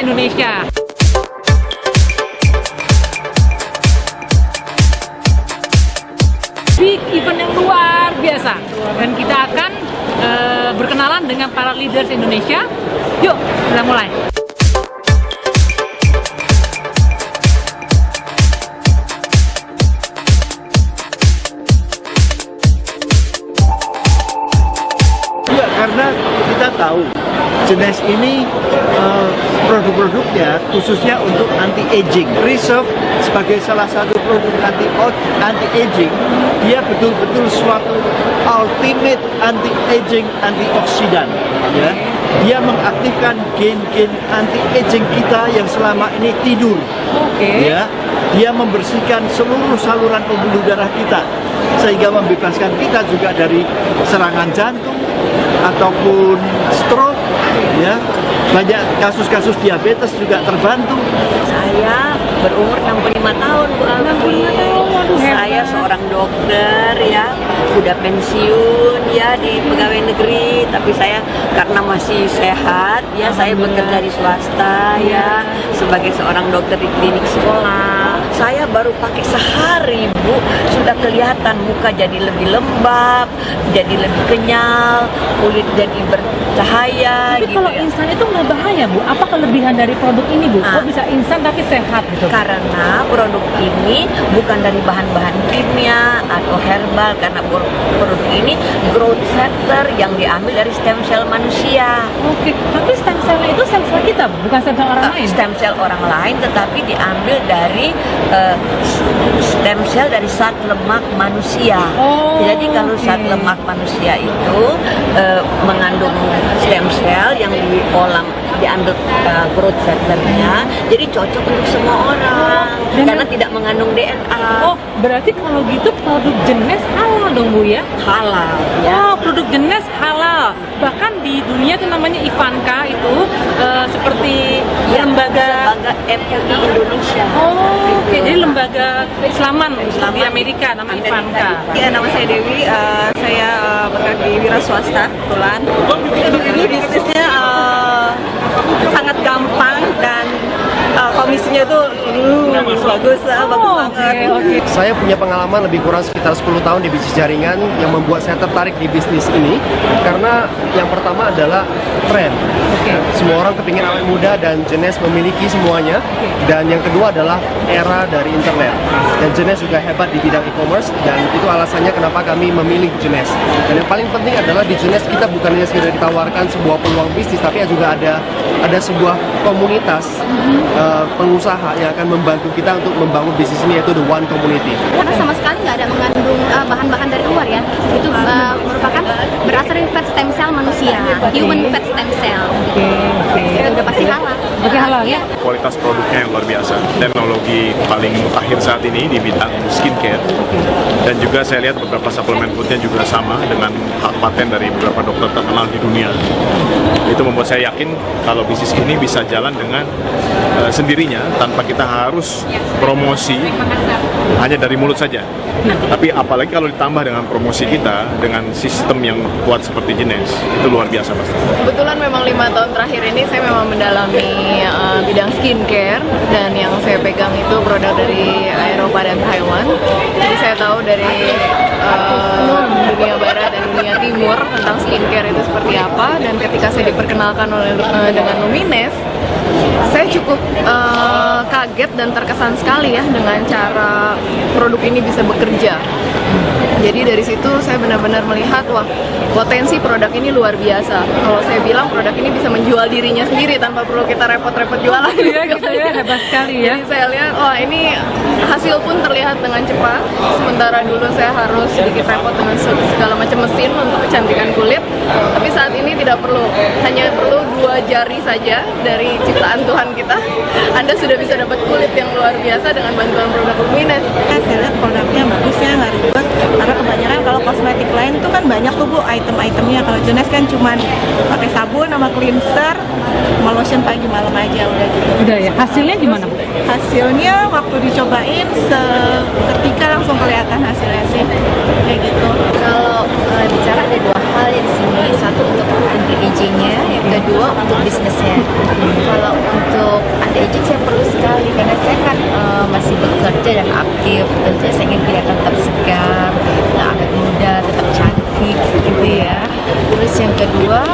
Indonesia. Big event yang luar biasa, dan kita akan berkenalan dengan para leaders Indonesia. Yuk, kita mulai. Ya, karena kita tahu Genes ini produk-produknya khususnya untuk anti-aging. Reserve sebagai salah satu produk anti-aging, dia betul-betul suatu ultimate anti-aging, antioksidan. Ya, dia mengaktifkan gen-gen anti-aging kita yang selama ini tidur. Ya, dia membersihkan seluruh saluran pembuluh darah kita sehingga membebaskan kita juga dari serangan jantung ataupun stroke. Ya, banyak kasus-kasus diabetes juga terbantu. Saya berumur 65 tahun, Bu Alfi. Saya seorang dokter ya, sudah pensiun ya di pegawai negeri, tapi saya karena masih sehat ya, saya bekerja di swasta ya sebagai seorang dokter di klinik sekolah. Saya baru pakai sehari, Bu, sudah kelihatan muka jadi lebih lembab, jadi lebih kenyal, kulit jadi bercahaya. Tapi gitu kalau ya. instan itu nggak bahaya, Bu? Apa kelebihan dari produk ini, Bu? Kok bisa instan tapi sehat gitu? Karena produk ini bukan dari bahan-bahan kimia atau herbal, karena produk ini growth factor yang diambil dari stem cell manusia. Oke, tapi stem cell itu stem cell kita, Bu? Bukan stem cell orang lain? Stem cell orang lain, tetapi diambil dari stem cell dari zat lemak manusia. Jadi kalau zat lemak manusia itu mengandung stem cell yang diolah, diambil growth factornya, jadi cocok untuk semua orang karena tidak mengandung DNA. Oh, berarti kalau gitu produk Genes halal dong, Bu ya? Halal ya. Oh, produk Genes halal. Bahkan di dunia itu namanya Ivanka itu seperti Ya, lembaga MUI Indonesia. Oh, oke. Jadi lembaga keislaman di Amerika, nama Ivanka. Ya, nama saya Dewi, saya bergerak di wira swasta kebetulan. Ini bisnisnya sangat gampang dan komisinya tuh bagus banget. Oke. Saya punya pengalaman lebih kurang sekitar 10 tahun di bisnis jaringan yang membuat saya tertarik di bisnis ini karena yang pertama adalah tren. Semua orang kepingin awet muda dan Genes memiliki semuanya. Dan yang kedua adalah era dari internet. Dan Genes juga hebat di bidang e-commerce dan itu alasannya kenapa kami memilih Genes. Dan yang paling penting adalah di Genes kita bukan hanya sekedar ditawarkan sebuah peluang bisnis, tapi juga ada sebuah komunitas pengusaha yang akan membantu kita untuk membangun bisnis ini, yaitu The One Community. Karena sama sekali nggak ada mengandung bahan-bahan dari luar ya, itu merupakan berasal dari fat stem cell manusia, human fat stem cell. Itu udah pasti halal. Oke, halal ya. Kualitas produknya yang luar biasa, teknologi paling mutakhir saat ini di bidang skincare, dan juga saya lihat beberapa suplemen foodnya juga sama dengan hak paten dari beberapa dokter terkenal di dunia. Itu membuat saya yakin kalau bisnis ini bisa jalan dengan sendirinya tanpa kita harus promosi hanya dari mulut saja. Tapi apalagi kalau ditambah dengan promosi kita dengan sistem yang kuat seperti Genes, itu luar biasa pasti. Kebetulan memang 5 tahun terakhir ini saya memang mendalami bidang skincare, dan yang saya pegang itu produk dari Eropa dan Taiwan. Jadi saya tahu dari dunia barat dan dunia timur tentang skincare itu seperti apa, dan ketika saya diperkenalkan dengan Lumines, saya cukup kaget dan terkesan sekali ya dengan cara produk ini bisa bekerja. Jadi dari situ saya benar-benar melihat, wah, potensi produk ini luar biasa. Kalau saya bilang produk ini bisa menjual dirinya sendiri tanpa perlu kita repot-repot jualan. Iya gitu ya, hebat sekali ya. Jadi saya lihat, wah, ini hasil pun terlihat dengan cepat. Sementara dulu saya harus sedikit repot dengan segala macam mesin untuk kecantikan kulit. Tapi saat ini tidak perlu, hanya perlu 2 jari saja dari ciptaan Tuhan kita. Anda sudah bisa dapat kulit yang luar biasa dengan bantuan produk Lumines. Saya lihat produknya bagus ya, nggak ribet. Karena kebanyakan kalau kosmetik lain itu kan banyak tuh, Bu, item-itemnya. Kalau Genes kan cuman pakai sabun sama cleanser, sama lotion pagi malam aja udah gitu. Udah ya. Hasilnya gimana, Bu? Hasilnya waktu dicobain seketika langsung kelihatan hasilnya sih. Kayak gitu. Kalau bicara ada 2 hal ya di sini, satu untuk anti agingnya, yang kedua untuk bisnisnya. Kalau untuk Terus yang kedua,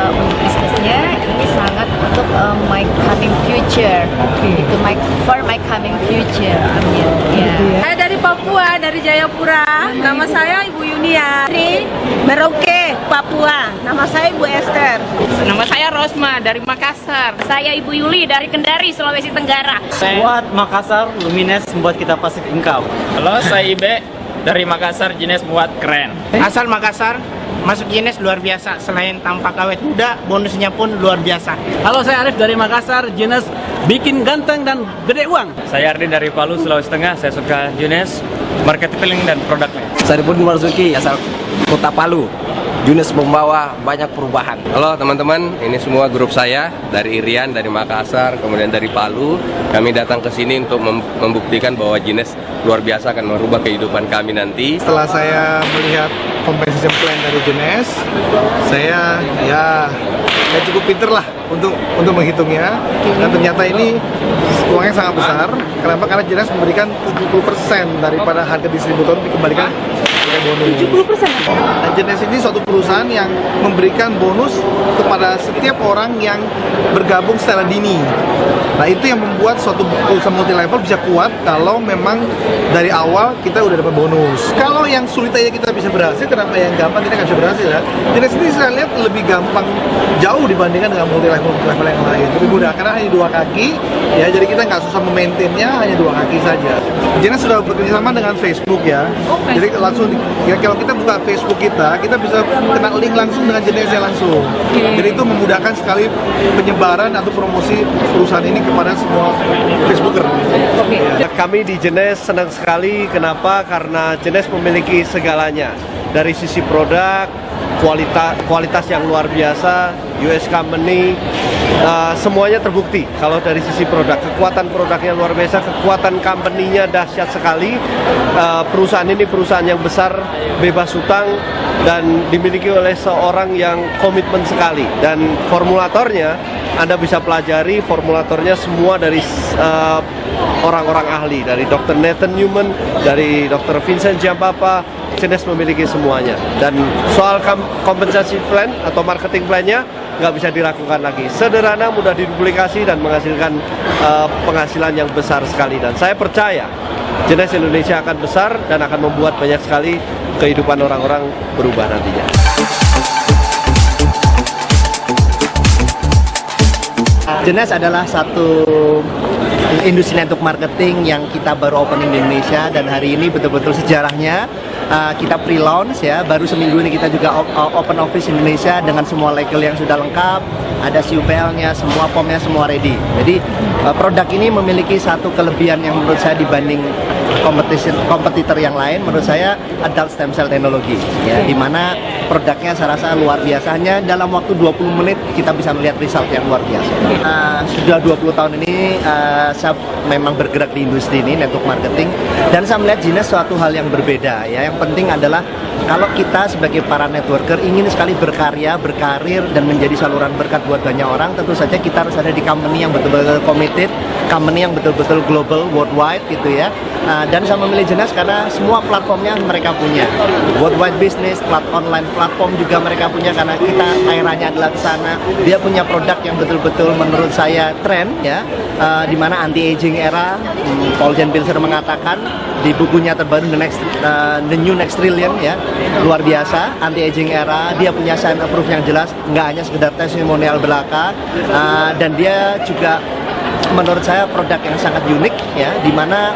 untuk bisnisnya ini sangat untuk my coming future. Itu for my coming future. Amin. Ya. Saya dari Papua, dari Jayapura. Nama saya Ibu Yunia. Dari Merauke, Papua. Nama saya Ibu Esther. Nama saya Rosma dari Makassar. Saya Ibu Yuli dari Kendari, Sulawesi Tenggara. Buat Makassar, Lumines membuat kita pasti engkau. Halo, saya Ibe dari Makassar, Jenis buat keren. Asal Makassar, masuk Jenis luar biasa. Selain tampak awet muda, bonusnya pun luar biasa. Halo, saya Arif dari Makassar, Jenis bikin ganteng dan gede uang. Saya Ardi dari Palu, Sulawesi Tengah. Saya suka Jenis, marketing dan produknya. Saya Pun Marzuki, asal Kota Palu. Junes membawa banyak perubahan. Halo teman-teman, ini semua grup saya dari Irian, dari Makassar, kemudian dari Palu. Kami datang ke sini untuk membuktikan bahwa Jenis luar biasa akan merubah kehidupan kami nanti. Setelah saya melihat compensation plan dari Jenis, saya cukup pinter lah untuk menghitungnya. Dan ternyata ini uangnya sangat besar. Kenapa? Karena Jenis memberikan 70% daripada harga distributor dikembalikan bonus. 70%. Dan Jenis ini suatu perusahaan yang memberikan bonus kepada setiap orang yang bergabung secara dini. Nah, itu yang membuat suatu perusahaan multi level bisa kuat kalau memang dari awal kita udah dapat bonus. Kalau yang sulit aja kita bisa berhasil, kenapa yang gampang kita nggak bisa berhasil ya? Jenis ini saya lihat lebih gampang jauh dibandingkan dengan multi level yang lain. Lebih mudah karena hanya 2 kaki, ya jadi kita nggak susah memaintainnya, hanya 2 kaki saja. Jenis sudah bekerjasama dengan Facebook ya. Jadi langsung ya, kalau kita buka Facebook kita bisa kena link langsung dengan jenisnya langsung. Jadi itu memudahkan sekali penyebaran atau promosi perusahaan ini kepada semua Facebooker. Ya, kami di Jenis senang sekali. Kenapa? Karena Jenis memiliki segalanya. Dari sisi produk, kualitas yang luar biasa, US company, semuanya terbukti. Kalau dari sisi produk, kekuatan produknya luar biasa, kekuatan company-nya dahsyat sekali. Perusahaan ini perusahaan yang besar, bebas hutang, dan dimiliki oleh seorang yang komitmen sekali. Dan formulatornya, Anda bisa pelajari formulatornya semua dari orang-orang ahli, dari Dr. Nathan Newman, dari Dr. Vincent Giampapa. Jenis memiliki semuanya. Dan soal kompensasi plan atau marketing plan-nya nggak bisa diragukan lagi. Sederhana, mudah diduplikasi dan menghasilkan penghasilan yang besar sekali. Dan saya percaya Jenis Indonesia akan besar dan akan membuat banyak sekali kehidupan orang-orang berubah nantinya. Jenis adalah satu industri network marketing yang kita baru opening di Indonesia, dan hari ini betul-betul sejarahnya kita pre-launch ya, baru seminggu ini kita juga open office Indonesia dengan semua legal yang sudah lengkap, ada CUPL-nya, semua POM-nya semua ready. Jadi produk ini memiliki satu kelebihan yang menurut saya dibanding kompetitor yang lain, menurut saya adult stem cell teknologi ya, dimana produknya saya rasa luar biasa. Hanya dalam waktu 20 menit kita bisa melihat result yang luar biasa. Sudah 20 tahun ini saya memang bergerak di industri ini, network marketing, dan saya melihat Jenis suatu hal yang berbeda ya. Yang penting adalah kalau kita sebagai para networker ingin sekali berkarya, berkarir, dan menjadi saluran berkat buat banyak orang, tentu saja kita harus ada di company yang betul-betul committed, company yang betul-betul global, worldwide gitu ya. Dan saya memilih Jenis karena semua platformnya mereka punya. Worldwide business, online platform juga mereka punya, karena kita eranya adalah ke sana. Dia punya produk yang betul-betul menurut saya tren ya, di mana anti-aging era. Paul Jan Pilser mengatakan di bukunya terbaru The New Next Trillion ya, luar biasa anti-aging era. Dia punya sign approve yang jelas, nggak hanya sekedar testimonial belaka, dan dia juga menurut saya produk yang sangat unik ya, dimana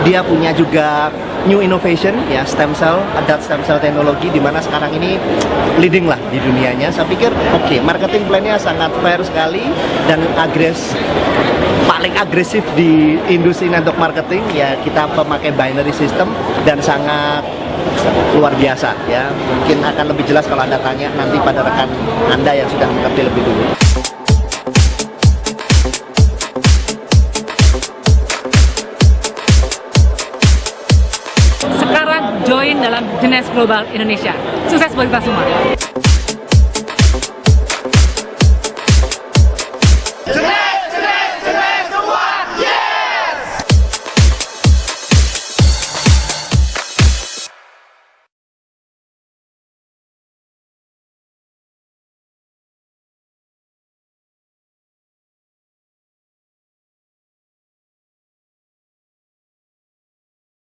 dia punya juga new innovation ya, stem cell, adult stem cell teknologi, dimana sekarang ini leading lah di dunianya. Saya pikir oke, marketing plan-nya sangat fair sekali dan paling agresif di industri network marketing ya. Kita memakai binary system dan sangat luar biasa ya. Mungkin akan lebih jelas kalau Anda tanya nanti pada rekan Anda yang sudah mengerti lebih dulu. Sekarang join dalam Jenis Global Indonesia. Sukses buat kita semua.